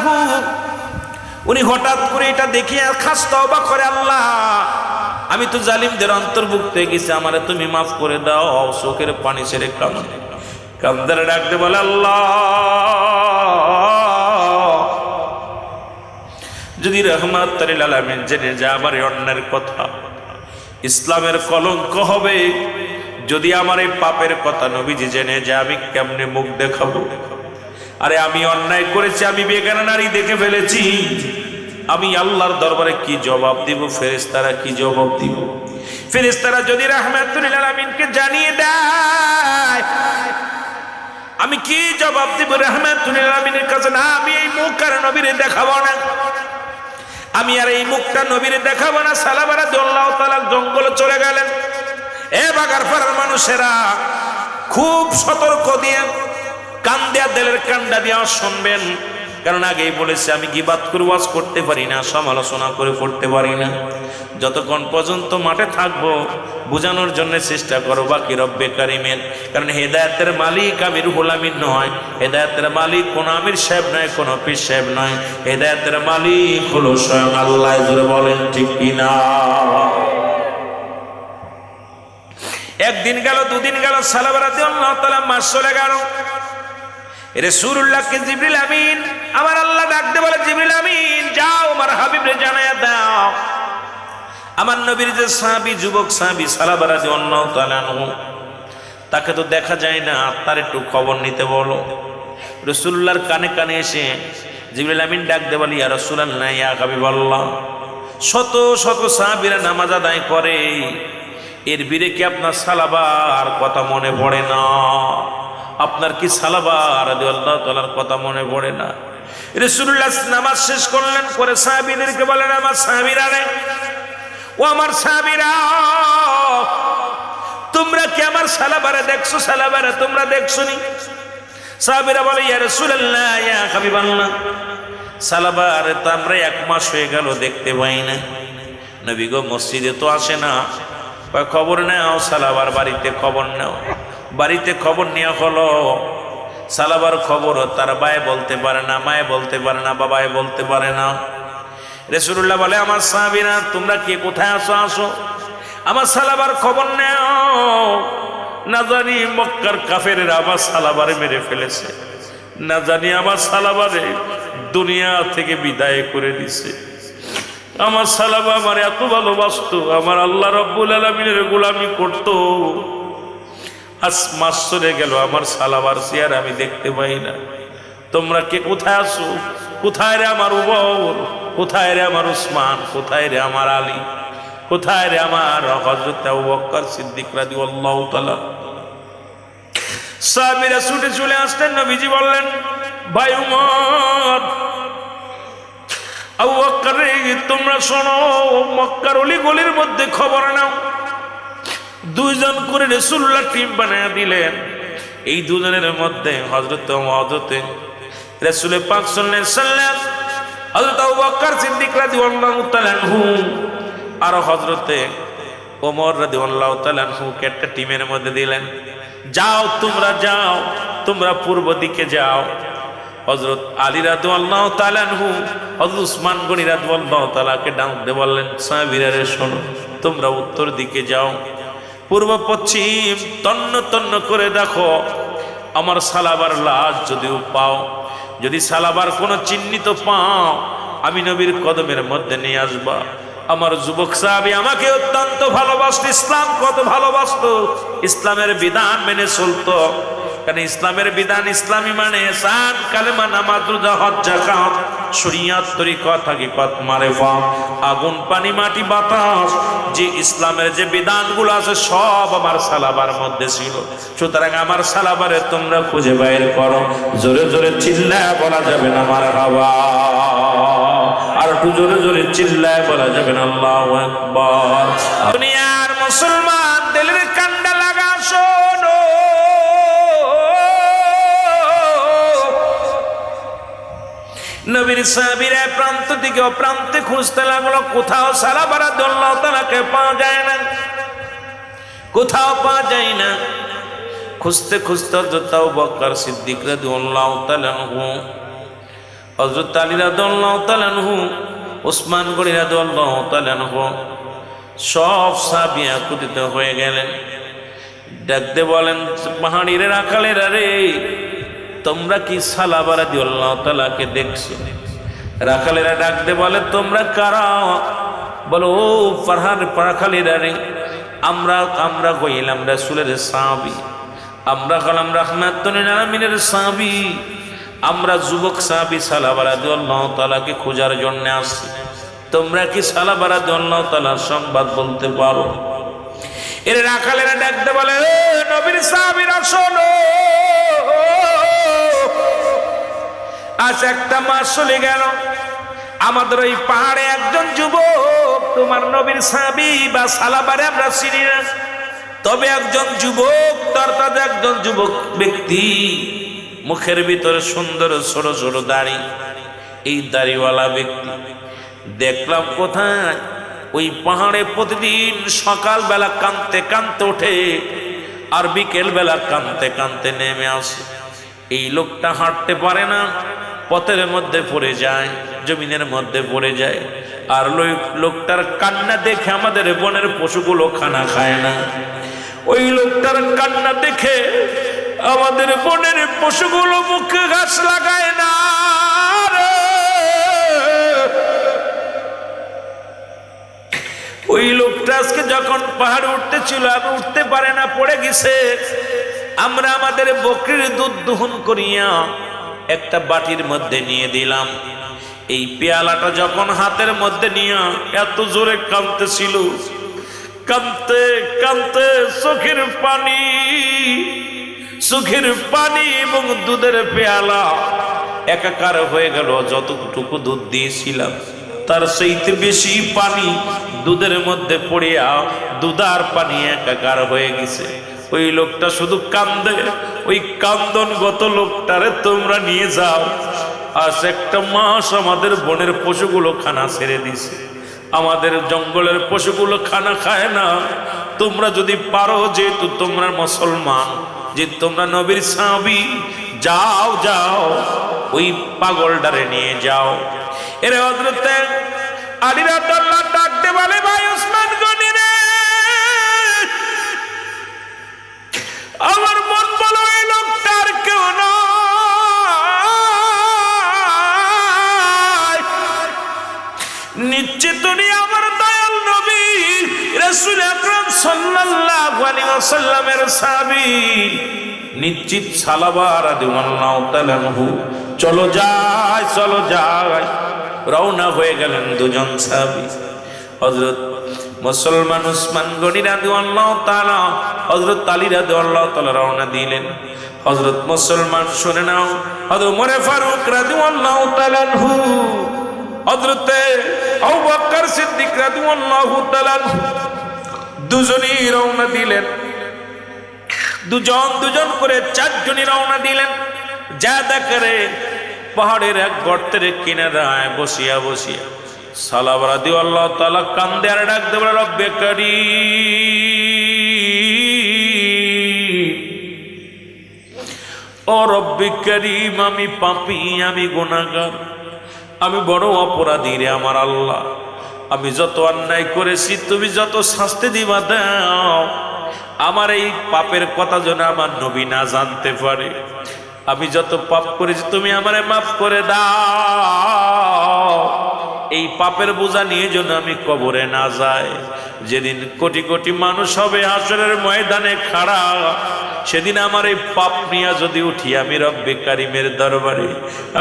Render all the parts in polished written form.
আনহু উনি হঠাৎ করে এটা দেখে খাস তওবা করে, আল্লাহ আমি তো জালিমদের অন্তর্ভুক্ত হয়ে গেছি, আমারে তুমি মাফ করে দাও। চোখের পানি ছেড়ে কান্দারে ডাকতে বলে, আল্লাহ যদি রহমাতুল লিল আলামিন জেনে যায় আমার এই অন্যের কথা, ইসলামের কলঙ্ক হবে। যদি আমার এই পাপের কথা নবীজি জেনে যায়, আমি কেমনে মুখ দেখাবো? আরে আমি অন্যায় করেছি, আমি বেগানা নারী দেখে ফেলেছি, আমি আল্লাহর দরবারে কি জবাব দিব? ফেরেশতারা কি জবাব দিব? ফেরেশতারা যদি রাহমাতুল লিল আলামিনকে জানিয়ে দেয়, আমি কি জবাব দিব রাহমাতুল লিল আলামিনের কাছে? না, আমি এই মুখ আর নবীরে দেখাবো না, আমি আর এই মুখটা নবীরে দেখাবো না। সাহাবা রাদিয়াল্লাহু তাআলা জঙ্গলে চলে গেলেন। এ বাগারপাড়ার মানুষেরা খুব সতর্ক দিয়ে কান দেয়া, দিলের কান্ডা দিয়া শুনবেন, কারণ আগেই বলেছে আমি গীবাত করে ওয়াজ করতে পারি না, সমালোচনা করে পড়তে পারি না। যতক্ষণ পর্যন্ত মাঠে থাকবো বুঝানোর জন্য চেষ্টা করো বাকি রব্বে কারিমের, কারণ হেদায়েতের মালিক আমি রুহুল আমিন নয়, হেদায়েতের মালিক কোন আমির সাহেব নয়, কোন পীর সাহেব নয়, হেদায়েতের মালিক হলো স্বয়ং আল্লাহ। জোরে বলেন ঠিক কিনা? একদিন গেল, দুদিন গেল, সাহাবা রাদিয়াল্লাহু তাআলা মাস চলে গেল। রাসূলুল্লাহকে জিবরিল আমিন আমার আল্লাহ ডাকতে বলে, জিবরিল আমিন যাও আমার হাবিবরে জানায়া দাও, আমার নবীর যে সাহাবী, যুবক সাহাবী সাহাবা রাদিয়াল্লাহু তাআলা আনহু, তাকে তো দেখা যায় না, তার একটু খবর নিতে বলো। রাসূলুল্লাহর কানে কানে এসে জিবরিল আমিন ডাকতে বলে, ইয়া রাসূলুল্লাহ, ইয়া হাবিবাল্লাহ, শত শত সাহাবীরা নামাজ আদায় করে, এর বীরে কি আপনার সালাবার কথা মনে পড়ে না? আপনার কি সালাবা রাদিয়াল্লাহু তাআলার কথা মনে পড়ে না? রাসূলুল্লাহ নামাজ শেষ করলেন, করে সাহাবীদেরকে বলেন, আমার সাহাবীরা রে, ও আমার সাহাবীরা, তোমরা কি আমার সালাবারে দেখছো? সালাবারে তোমরা দেখছোনি? সাহাবীরা বলে, ইয়া রাসূলুল্লাহ, ইয়া হাবিবাল্লাহ, সালাবারে তো আমরা 1 মাস হয়ে গেল দেখতে পাই না। নবী গো মসজিদে তো আসে না। খবর নেও, সালাবার বাড়িতে খবর নেও। বাড়িতে খবর নেওয়া হলো, সালাবার খবর তার ভাই বলতে পারে না, মায়ে বলতে পারে না, বাবাই বলতে পারে না। রাসূলুল্লাহ বলে, আমার সাহাবীরা তোমরা কে কোথায় আছো? আসো, আমার সালাবার খবর নেও। না জানি মক্কার কাফেরেরা আমার সালাবারে মেরে ফেলেছে, না জানি আমার সালাবারে দুনিয়া থেকে বিদায় করে দিছে। আমার সালাবা আমার এত ভালোবাসতো, আমার আল্লাহ রাব্বুল আলামিনের গোলামি করতো, আজ মাস চলে গেল আমার সালাবার চেহারা আমি দেখতে পাই না। তোমরা কে কোথায় আছো? কোথায় রে আমার উমর? কোথায় রে আমার উসমান? কোথায় রে আমার আলী? কোথায় রে আমার হযরত আবু বকর সিদ্দিক রাদিয়াল্লাহু তাআলা? সাহাবীরা ছুটে চলে আসলেন। নবীজি বললেন, ভাই উমর, আবু বকর রে, তোমরা শোনো, মক্কার অলি গলির মধ্যে খবর নাও। 2 জন করে রাসূলুল্লাহ টিম বানায়া দিলেন। এই 2 জনের মধ্যে হযরত রাসূল পাক সাল্লাল্লাহু আলাইহি সাল্লাম, হযরত আবু বকর সিদ্দিক রাদিয়াল্লাহু তাআলা আনহু আর হযরত ওমর রাদিয়াল্লাহু তাআলা আনহুকে একটা টিমের মধ্যে দিলেন। যাও তোমরা, যাও তোমরা পূর্ব দিকে যাও। হযরত আলী রাদিয়াল্লাহু তাআলা আনহু হযরত উসমান গনি রাদিয়াল্লাহু তাআলাকে ডাকতে বললেন, সাহাবীরা রে শোনো, তোমরা উত্তর দিকে যাও, পূর্ব পশ্চিম তন্ন তন্ন করে দেখো, আমার সালাবার লাশ যদিও পাও, যদি সালাবার কোনো চিহ্নিত পাও, আমি নবীর কদমের মধ্যে নিয়ে আসবা। আমার যুবক সাহাবী আমাকে অত্যন্ত ভালোবাসত, ইসলাম কত ভালোবাসত, ইসলামের বিধান মেনে চলতো। কারণ ইসলামের বিধান, ইসলামী মানে সান কালেমা নামাজ রোজা হজ যাকাত, শরিয়ত তরিকত হাকিকত মারেফত, আগুন পানি মাটি বাতাস, যে ইসলামের যে বিধানগুলো আছে সব আমার সালাবার মধ্যে ছিল। সুতরাং আমার সালাবারে তোমরা খুঁজে বাইর করো। জোরে জোরে চিল্লায় বলা যাবে না মারহাবা, আর একটু জোরে জোরে চিল্লায় বলা যাবে না আল্লাহু আকবার। দুনিয়ার মুসলমান দিলের কান্ডা লাগা শোনো, নবীর সাহাবীরা প্রান্ত থেকে অপ্রান্তে খুঁজতে লাগলো, কোথাও সাহাবা রাদিয়াল্লাহু তাআলাকে পাওয়া যায় না, কোথাও পাওয়া যায় না। খুঁজতে খুঁজতে হযরত আবু বকর সিদ্দিক রাদিয়াল্লাহু তাআলা আনহু হযরত আলী রাদিয়াল্লাহু তাআলা আনহু, ওসমান গনি রাদিয়াল্লাহু তাআলা আনহু সব সাহাবী একত্রিত হয়ে গেলেন। ডাকতে বলেন, পাহাড়িরে রাখালেরা রে, তোমরা কি সালাবা রাদিয়াল্লাহু তাআলাকে দেখছো? রাখালেরা ডাকতে বলে, তোমরা কারা? বলো, ও রাখালেরা রে, আমরা কইলাম রাসূলের সাহাবী, আমরা হলাম রাহমাতুল লিল আলামিনের সাহাবী, আমরা যুবক সাহাবী সালাবা রাদিয়াল্লাহু তাআলাকে খোঁজার জন্য আসছি। তোমরা কি সালাবা রাদিয়াল্লাহু তাআলার সংবাদ বলতে পারো? এর রাখালেরা ডাকতে বলে, ও নবীর সাহাবীরা শোনো, আজ একটা মাস চলে গেল, আমাদের ওই পাহাড়ে একজন যুবক, তোমার নবীর সাহাবী বা সালাবারে আমরা চিনি না, তবে একজন যুবক, তার একজন যুবক ব্যক্তি, মুখের ভিতরে সুন্দর ছোট ছোট দাড়ি, এই দাড়িওয়ালা ব্যক্তি দেখলাম কোথায়? ওই পাহাড়ে প্রতিদিন সকালবেলা কাঁদতে কাঁদতে ওঠে আর বিকেল বেলা কাঁদতে কাঁদতে নেমে আসে। এই লোকটা হাঁটতে পারে না, পথের মধ্যে পড়ে যায়, জমিনের মধ্যে পড়ে যায়, আর লোকটার কান্না দেখে আমাদের বনের পশুগুলো খানা খায় না। ওই লোকটার কান্না দেখে আমাদের বনের পশুগুলো মুখে ঘাস লাগায় না। ওই লোকটা আজকে যখন পাহাড়ে উঠতে ছিল, আমি উঠতে পারে না, পড়ে গেছে। আমরা আমাদের বকরির দুধ দহন করিয়া একটা বাটির মধ্যে নিয়ে দিলাম। এই পেয়ালাটা যখন হাতের মধ্যে নিয়ে এত জোরে কাঁদতেছিল, কাঁদতে কাঁদতে চোখের পানি এবং দুধের পেয়ালা একাকার হয়ে গেল। যতটুকু দুধ দিয়েছিলাম তার চাইতে বেশি পানি দুধের মধ্যে পড়িয়া দুধ আর পানি একাকার হয়ে গেছে। ওই লোকটা শুধু কান্দে। ওই কান্দনগত লোকটারে তোমরা নিয়ে যাও। আজ একটা মাস আমাদের বনের পশুগুলো খানা ছেড়ে দিছে, আমাদের জঙ্গলের পশুগুলো খানা খায় না। তোমরা যদি পারো, যেহেতু তোমরা মুসলমান, যে তোমরা নবীর সাহাবী, যাও যাও ওই পাগলটারে নিয়ে যাও। এর হযরত আলী রাদিয়াল্লাহু তাআলা ডাকতে বলে, ভাই ওসমান গনি রে, আমার মন বলো এই লোকটার কেউ নয়, নিশ্চিত উনি আমার দয়াল নবী রাসূল আকরাম সাল্লাল্লাহু আলাইহি ওয়াসাল্লামের সাহাবী, নিশ্চিত সালাবা রাদিয়াল্লাহু তাআলা আনহু। চলো যাই, চলো যাই। রওনা হয়ে গেলেন দুজন সাহাবী। হযরত মুসলমান ওসমান গনি রাদিয়াল্লাহু তাআলা, হযরত আলী রাদিয়াল্লাহু তাআলা রওনা দিলেন। হযরত মুসলমান শুনে নাও, হযরত ওমর ফারুক রাদিয়াল্লাহু তাআলা আনহু, হযরত আবু বকর সিদ্দিক রাদিয়াল্লাহু তাআলা আনহু দুজনই রওনা দিলেন। দুজন দুজন করে চারজনই রওনা দিলেন। যা দেখে পাহাড়ের এক গর্তের কিনারায় বসিয়া বসিয়া সালাবা রাদিয়াল্লাহু তাআলা কান্দে আর ডাকতে বলে, রব্বে কারীম, ও রব্বে কারীম, আমি পাপী, আমি গুনাহগার, আমি বড় অপরাধী রে আমার আল্লাহ। আমি যত অন্যায় করেছি তুমি যত শাস্তি দিবা দাও। আমার এই পাপের কথা যেন আমার নবী না জানতে পারে। আমি যত পাপ করেছি তুমি আমারে মাফ করে দাও। এই পাপের বোঝা নিয়ে যেন আমি কবরে না যাই। যেদিন কোটি কোটি মানুষ হবে হাসরের ময়দানে খাড়া, সেদিন আমার এই পাপ নিয়ে যদি উঠি আমি রব্বে কারিমের দরবারে,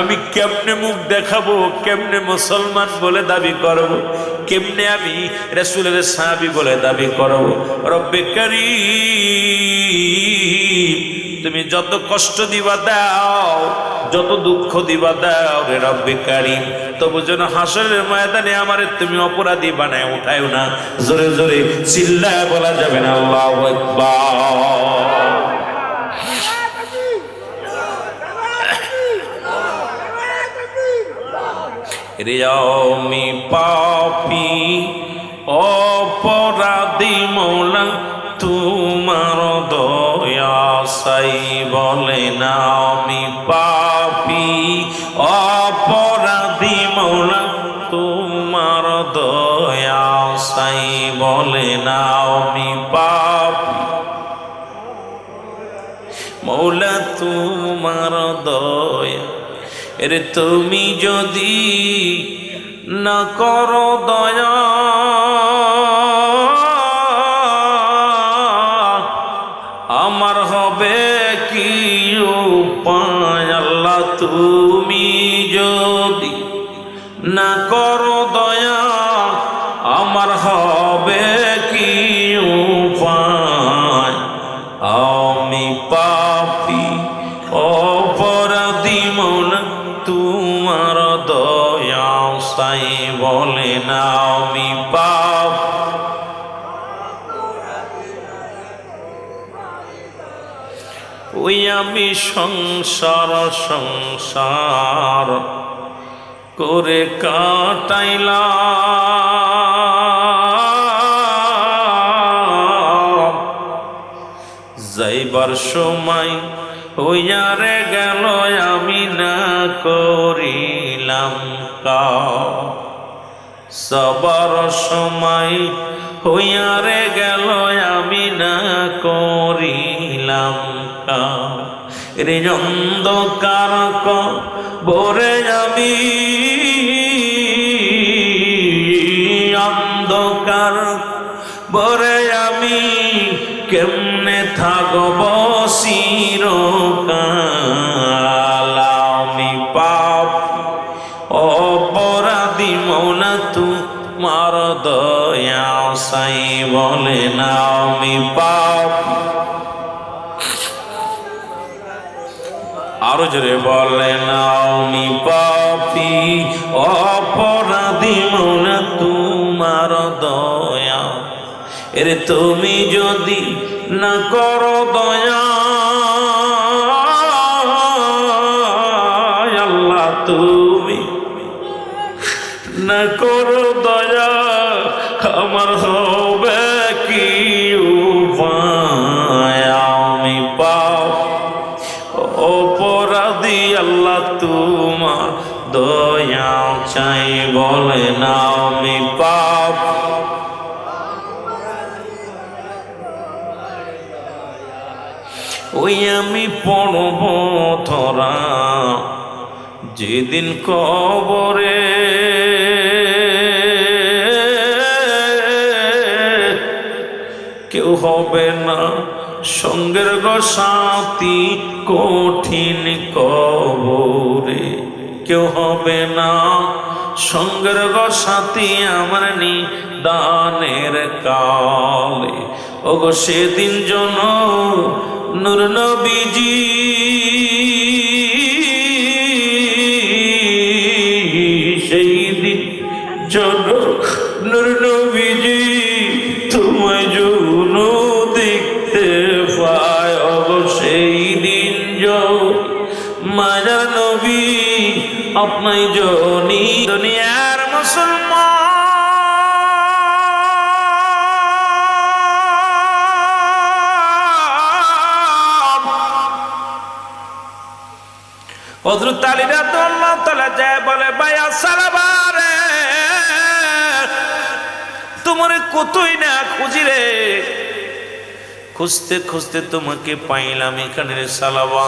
আমি কেমনে মুখ দেখাবো, কেমনে মুসলমান বলে দাবি করব, কেমনে আমি রাসূলের সাহাবী বলে দাবি করব। রব্বে কারীম, তুমি যত কষ্ট দিবা দাও, যত দুঃখ দিবা দাও রে রব্বে কারীম, তবু যেন হাসরের ময়দানে আমারে তুমি অপরাধী বানায় উঠায়ও না। জোরে জোরে চিল্লায় বলা যাবে না আল্লাহু আকবার। রে আমি পাপী অপরাধী মওলা, তোমার দয়া চাই বলে না। আমি পাপী অপরাধী তোমার দয়া, এরে তুমি যদি না করো দয়া আমার হবে কি উপায়। আল্লাহ তুমি যদি না করো দয়া আমার হবে কি উপায়। আমি পাপী অপরাধী মন তোমার দয়া চাই বলে না। আমি পাপ ওই আমি সংসার করে কাটাইলাম, যাইবার সময় হইয়ারে গেল আমি না করিলাম কাম। সবার সময় হইয়ারে গেল আমি না করিলাম কাম। রে অন্ধকার কবরে আমি অন্ধকার বরে আমি কেমনে থাকব চিরকাল। আমি পাপ অপরাধী মৌলা তোমার দয়া চাই বলে না। আমি পাপ আরো জোরে বলে না। আমি পাপী অপরাধী মৌলা তোমার দয়া, এরে তুমি যদি না করো দয়া আল্লাহ তুমি না করো দয়া আমার হবে কি উপায়। আমি পাপ অপরাধী আল্লাহ তোমার দয়া চাই বলে না। আমি পাপ ওই আমি পড়ব ধরা যেদিন কবরে, কেউ হবে না সঙ্গের গো সাথী কঠিন কবরে। কেউ হবে না সঙ্গের গো সাথী আমার নিদানের কালে। ও গো সেদিন জন নূর নবীজি সেই দিন জন নূর নবীজি তোমায় জন দেখতে পায়। ও গো সেই দিন মায়ার নবী আপনাই জনি দুনিয়ার মুসলমান হযরত আলী রাদিয়াল্লাহু তাআলা যায় বলে ভাইয়া সালাবারে তোমারে কতই না খুঁজি রে, খুঁজতে খুঁজতে তোমাকে পাইলাম এখানে রে সালাবা।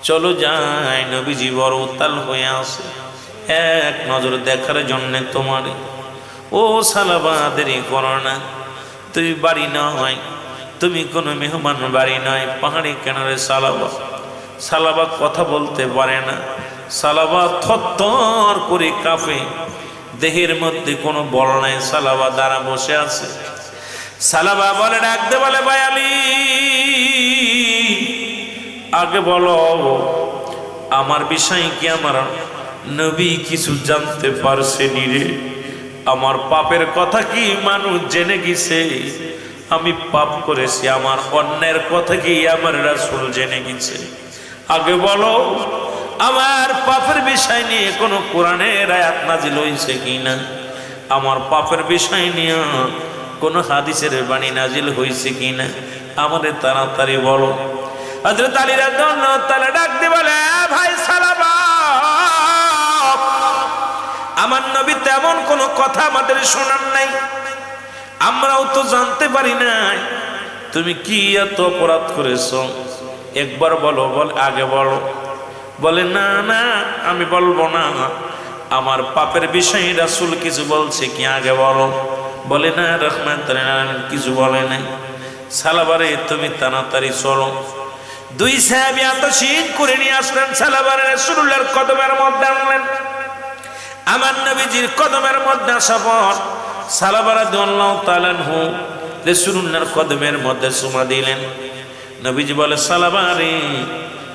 চলো যাই, নবীজি বড় উত্তাল হয়ে আসে এক নজর দেখার জন্যে তোমারে। ও সালাবা দেরি করো না, তুমি বাড়ি নয়, তুমি কোনো মেহমান বাড়ি নয়, পাহাড়ি কেনারে সালাবা। সালাবা কথা বলতে পারে না, সালাবা থরথর করে কাঁপে, দেহের মধ্যে কোনো বল নাই। সালাবা দাঁড়া বসে আছে। সালাবা বলে ডাকতে বলে ভাই আলী আগে বলো আমার বিষয় কি আমার নবী কিছু জানতে পারছে রে? আমার পাপের কথা কি মানুষ জেনে গেছে? আমি পাপ করেছি, আমার অন্যের কথা কি আমার রাসূল জেনে গেছে? আগে বলো আমার পাপের বিষয় নিয়ে কোনো কোরআনের আয়াত নাজিল হয়েছে কিনা, আমার পাপের বিষয় নিয়ে কোনো হাদিসের বাণী নাজিল হয়েছে কিনা, আমাদের তাড়াতাড়ি বলো। হযরত আলী রাদিয়াল্লাহু তাআলা ডাক দিয়ে বলে ভাই সালাবা, আমার নবী তেমন কোনো কথা আমাদের শোনান নাই, আমরাও তো জানতে পারি নাই তুমি কি এত অপরাধ করেছো। একবার বলো, বলে আগে বলো। বলে না না আমি বলবো না, আমার পাপের বিষয়ে রাসূল কিছু বলছে কি, আগে বলো। বলে না রাহমাতুল আলামিন কিছু বলে নাই। সালাবারে তুমি তাড়াতাড়ি চলো। দুই সাহাবী আতশীন করে নিয়ে আসলেন, সালাবারে রাসূলুল্লাহর কদমের মধ্যে আনলেন। আমার নবীজির কদমের মধ্যে আসার পর সালাবা রাদিয়াল্লাহু তাআলা আনহু রাসূলুল্লাহর কদমের মধ্যে চুমা দিলেন। নবীজি বলে, সালাবা রে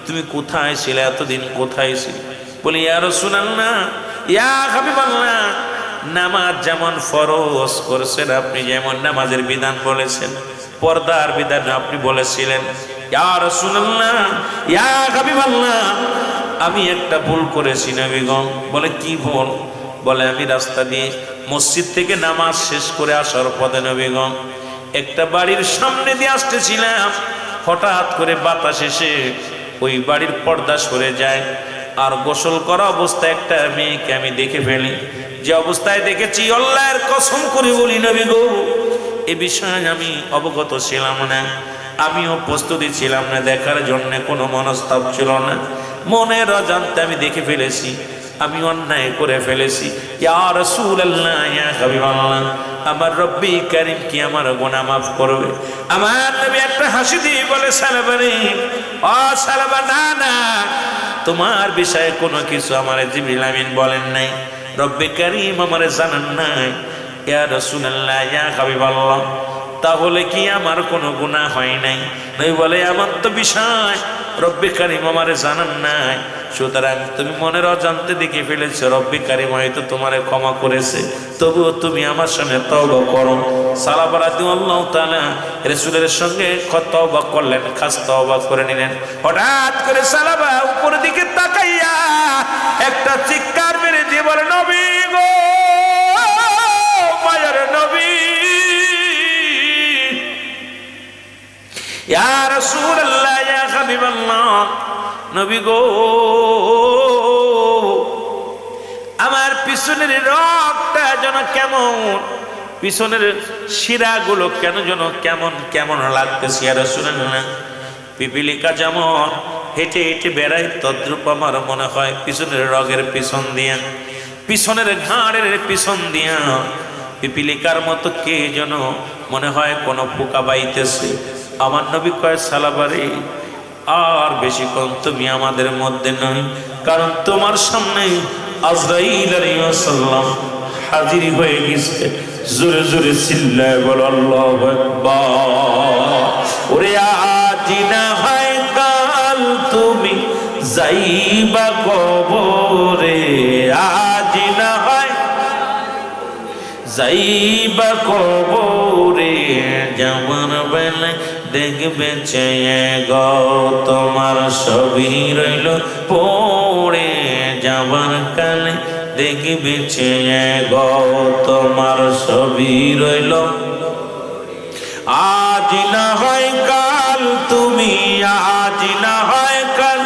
তুমি কোথায় ছিলে, এতদিন কোথায় ছিলে? বলি, ইয়া রাসূলুল্লাহ, ইয়া হাবিবাল্লাহ, নামাজ যেমন ফরজ করেছেন আপনি, যেমন নামাজের বিধান বলেছেন, পর্দার বিধান আপনি বলেছিলেন, ইয়া রাসূলুল্লাহ, ইয়া হাবিবাল্লাহ, আমি একটা ভুল করেছি নবীগণ। বলে কি ভুল? বলে আমি রাস্তা দিয়ে মসজিদ থেকে নামাজ শেষ করে আসার পথে নবীগণ একটা বাড়ির সামনে দিয়ে আসতেছিলাম, হঠাৎ করে বাতাস এসে ওই বাড়ির পর্দা সরে যায়, আর গোসল করা অবস্থায় একটা মেয়েকে আমি দেখে ফেলি। যে অবস্থায় দেখেছি, আল্লাহর কসম করে বলি নবী গো, এ বিষয়ে আমি অবগত ছিলাম না, আমিও প্রস্তুতি ছিলাম না, দেখার জন্য কোনো মনস্তাপ ছিল না, মনের অজান্তে আমি দেখে ফেলেছি, আমি অন্যায় করে ফেলেছি। ইয়া রাসূলুল্লাহ, ইয়া হাবিবাল্লাহ, আমার রব্বি কারীম কি আমার গুনাহ মাফ করবে? আমার নবী একটা হাসি দিয়ে বলে, সালাবা রে, ও সালাবা, না না, তোমার বিষয়ে কোনো কিছু আমার জিবরিল আমিন বলেন নাই, রব্বি কারীম আমারে জানান নাই। ইয়া রাসূলুল্লাহ, ইয়া হাবিবাল্লাহ, তাহলে কি আমার কোনো গুনাহ হয় নাই? নবী বলে, আমার তো বিষয় রব্বি কারীম আমারে জানান নাই, সুতরাং তুমি মনের অজান্তে দেখে ফেলেছো, রব্বি কারীম হয়তো তোমারে ক্ষমা করেছে, তবুও তুমি আমার সামনে তওবা করো। সালাবা রাদিয়াল্লাহু তাআলা রাসূলের সঙ্গে তওবা করলেন, খাস তওবা করে নিলেন। হঠাৎ করে সালাবা উপরের দিকে তাকাইয়া একটা চিৎকার মেরে দিয়ে বলে, নবী গো, মায়ের নবী, ইয়া রাসূলুল্লাহ, ইয়া হাবিবাল্লাহ, নবী গো, আমার পিছনের রক্তটা যেন কেমন, পিছনের শিরাগুলো কেন যেন কেমন কেমন লাগতেছে। ইয়া রাসূলুল্লাহ, পিপিলিকা যেমন হেঁটে হেঁটে বেড়ায়, তদ্রূপ আমার মনে হয় পিছনের রগের পিছন দিয়া, পিছনের ঘাড়ের পিছন দিয়া পিপিলিকার মতো কে যেন মনে হয় কোনো পোকা বাইতেছে। আমার নবী কয়, সালাবারে, আর বেশিক্ষণ তুমি আমাদের মধ্যে নয়, কারণ তোমার সামনে আজরাইল আলাইহিস সালাম হাজির হয়ে গেছে। জোরে জোরে চিল্লায় বল, আল্লাহু আকবার। ওরে আজ না হয় কাল তুমি যাইবা কবরে, আজ না হয় যাইবা কবরে, যাওয়ার বেলায় দেখবে চেয়ে গো, তোমার ছবি রইল পড়ে, যাওয়ার কালে দেখবে চেয়ে গো, তোমার ছবি রইল। আজ না হয় কাল তুমি, আজ না হয় কাল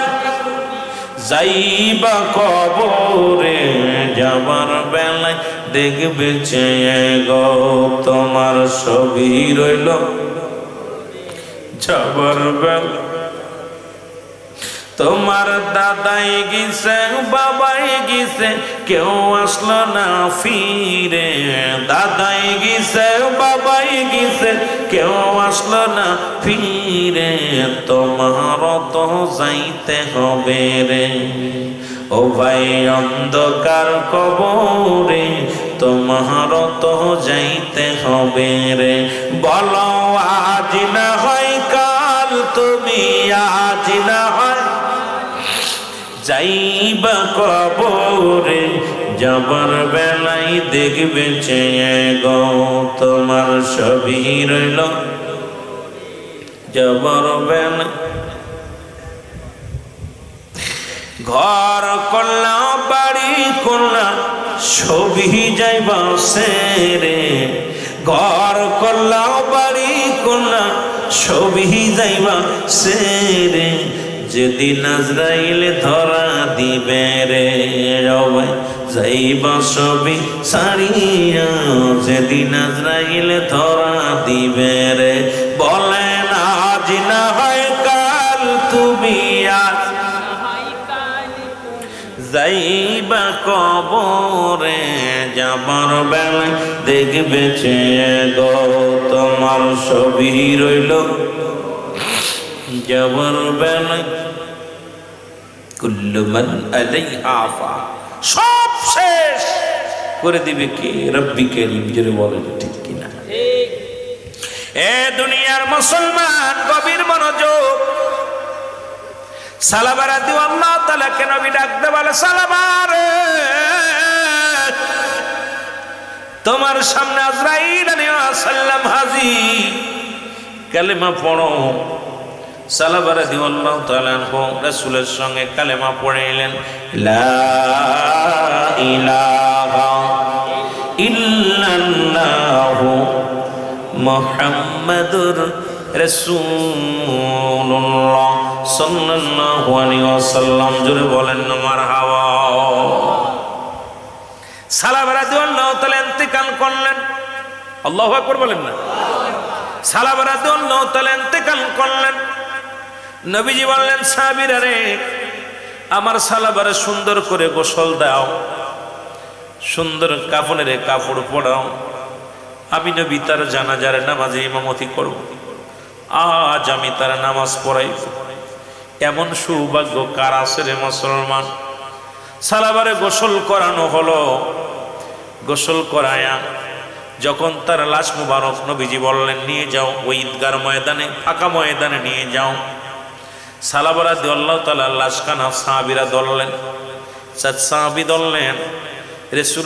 যাইবা কবরে, যাবার বেলায় দেখবে চেয়ে গো, তোমার ছবি রইল। যাবার বেলা তোমার দাদাই গেছে, বাবাই গেছে, কেউ আসলো না ফিরে, দাদাই গেছে, বাবাই গেছে, কেউ আসলো না ফিরে, তোমার তো যাইতে হবে রে, ও ভাই অন্ধকার কবরে, তোমার তো যাইতে হবে রে। বলো আজ না হয় কাল তুমি, আজ না হয় যাইবা কবরে, যাবার বেলায় দেখবে চেয়ে গো, তোমার ছবি রইল। যাবার বেলায় ঘর করলা, বাড়ি করলা, ছবি যাইবা সেরে, ঘর করলা, বাড়ি করলা, ছবি যাইবা সেরে, যেদিন আজরাইল ধরা দিবে রে, যাইবা ছবি সারিয়া, যেদিন আজরাইল ধরা দিবে রে। বলেন আজ না হয় কাল তুমি, যাইবা কবরে যাবার বেলা দেখবে গো তোমার ছবি রইল যাবার বেলা কুল্লু মান আলাইহা ফান সব শেষ করে দিবে কে রব্বি কারীম জোরে বলে ঠিক কিনা এ দুনিয়ার মুসলমান গভীর মনোযোগ সালাবা রাদিয়াল্লাহু তাআলা কে নবী ডাকতে বলে সালাবা রে তোমার সামনে আজরাইল আলাইহিস সালাম হাজির কালেমা পড়ো সালাবা রাদিয়াল্লাহু তাআলা রাসূলের সঙ্গে কালেমা পড়াইলেন লা ইলাহা ইল্লাল্লাহু মুহাম্মাদুর রাসূলুল্লাহ সাল্লাল্লাহু আলাইহি ওয়াসাল্লাম জোরে বলেন না মারহাবা সালাবা রাদিয়াল্লাহু তাআলা ইন্তেকাল করলেন আল্লাহু আকবার বলেন না সালাবা রাদিয়াল্লাহু তাআলা ইন্তেকাল করলেন নবীজি বললেন সাহাবীরা রে আমার সালাবারে সুন্দর করে গোসল দাও সুন্দর কাফনের কাপড় পরাও আমি নবী তার জানাজার নামাজে ইমামতি করব আজ আমি তার নামাজ পড়াই এমন সৌভাগ্য কার আছে রে মুসলমান সালাবারে গোসল করানো হলো গোসল করায়া যখন তার লাশ মুবারক নবীজি বললেন নিয়ে যাও ওই ঈদগার ময়দানে ফাঁকা ময়দানে নিয়ে যাও সালাবা রাদিয়াল্লাহু তাআলা লাশখানা সাহাবীরা ধরলেন সাহাবী ধরলেন রাসূল